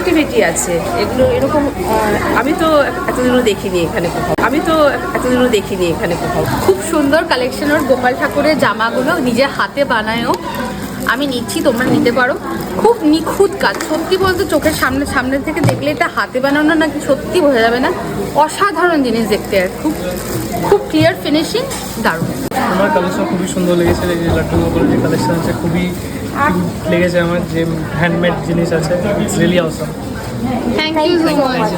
Creativity আছে এগুলো এরকম। আমি তো এতদিনও দেখিনি এখানে কোথাও। খুব সুন্দর কালেকশন ওর গোপাল ঠাকুরের জামাগুলো নিজের হাতে বানায়ও। আমি নিচ্ছি, তোমরা নিতে পারো। খুব নিখুঁত কাজ, সত্যি বলতে চোখের সামনে থেকে দেখলে এটা হাতে বানানো নাকি সত্যি বোঝা যাবে না। অসাধারণ জিনিস দেখতে, আর খুব ক্লিয়ার ফিনিশিং, দারুণ। আমার কালেকশন খুবই সুন্দর লেগেছে। এই যে লাড্ডু গোপালের যে কালেকশন আছে খুবই লেগেছে আমার, যে হ্যান্ডমেড জিনিস আছে, it's really awesome. Thank you so much.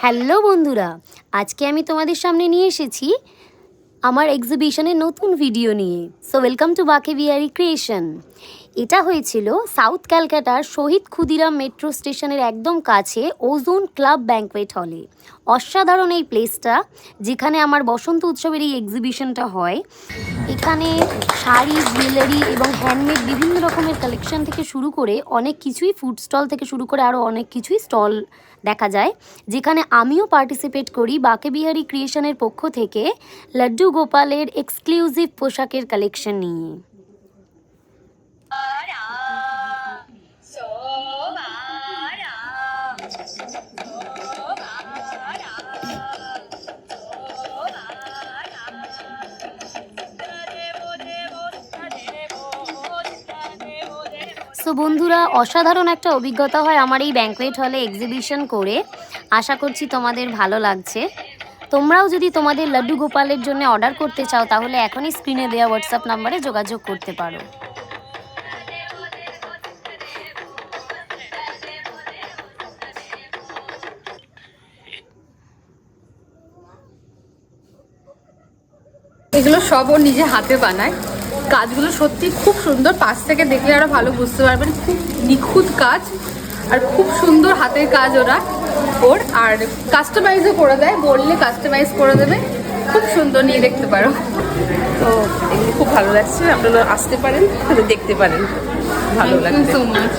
Hello বন্ধুরা, আজকে আমি তোমাদের সামনে নিয়ে এসেছি আমার এক্সিবিশনের নতুন ভিডিও নিয়ে। So welcome to Banke Bihari creation. এটা হয়েছিল সাউথ ক্যালকাটার শহীদ ক্ষুদিরাম মেট্রো স্টেশনের একদম কাছে ওজোন ক্লাব ব্যাঙ্কোয়েট হলে। অসাধারণ এই প্লেসটা, যেখানে আমার বসন্ত উৎসবের এই এক্সিবিশনটা হয়। এখানে শাড়ি, জুয়েলারি এবং হ্যান্ডমেড বিভিন্ন রকমের কালেকশন থেকে শুরু করে অনেক কিছুই, ফুড স্টল থেকে শুরু করে আরও অনেক কিছুই স্টল দেখা যায়, যেখানে আমিও পার্টিসিপেট করি বাকে বিহারি ক্রিয়েশনের পক্ষ থেকে লাড্ডু গোপালের এক্সক্লুসিভ পোশাকের কালেকশন নিয়ে। সো বন্ধুরা, অসাধারণ একটা অভিজ্ঞতা হয় আমার এই ব্যাঙ্কোয়েট হলে এক্সিবিশন করে। আশা করছি তোমাদের ভালো লাগছে। তোমরাও যদি তোমাদের লাড্ডু গোপালের জন্য অর্ডার করতে চাও, তাহলে এখনই স্ক্রিনে দেওয়া হোয়াটসঅ্যাপ নাম্বারে যোগাযোগ করতে পারো। এগুলো সব ও নিজে হাতে বানায়। কাজগুলো সত্যি খুব সুন্দর, পাশ থেকে দেখলে আরো ভালো বুঝতে পারবেন। খুব নিখুঁত কাজ আর খুব সুন্দর হাতের কাজ ওর। আর কাস্টমাইজও করে দেয়, বললে কাস্টমাইজ করে দেবে। খুব সুন্দর, নিয়ে দেখতে পারো। তো এগুলো খুব ভালো লাগছে, আপনারা আসতে পারেন, দেখতে পারেন, ভালো লাগবে। Thank you so much.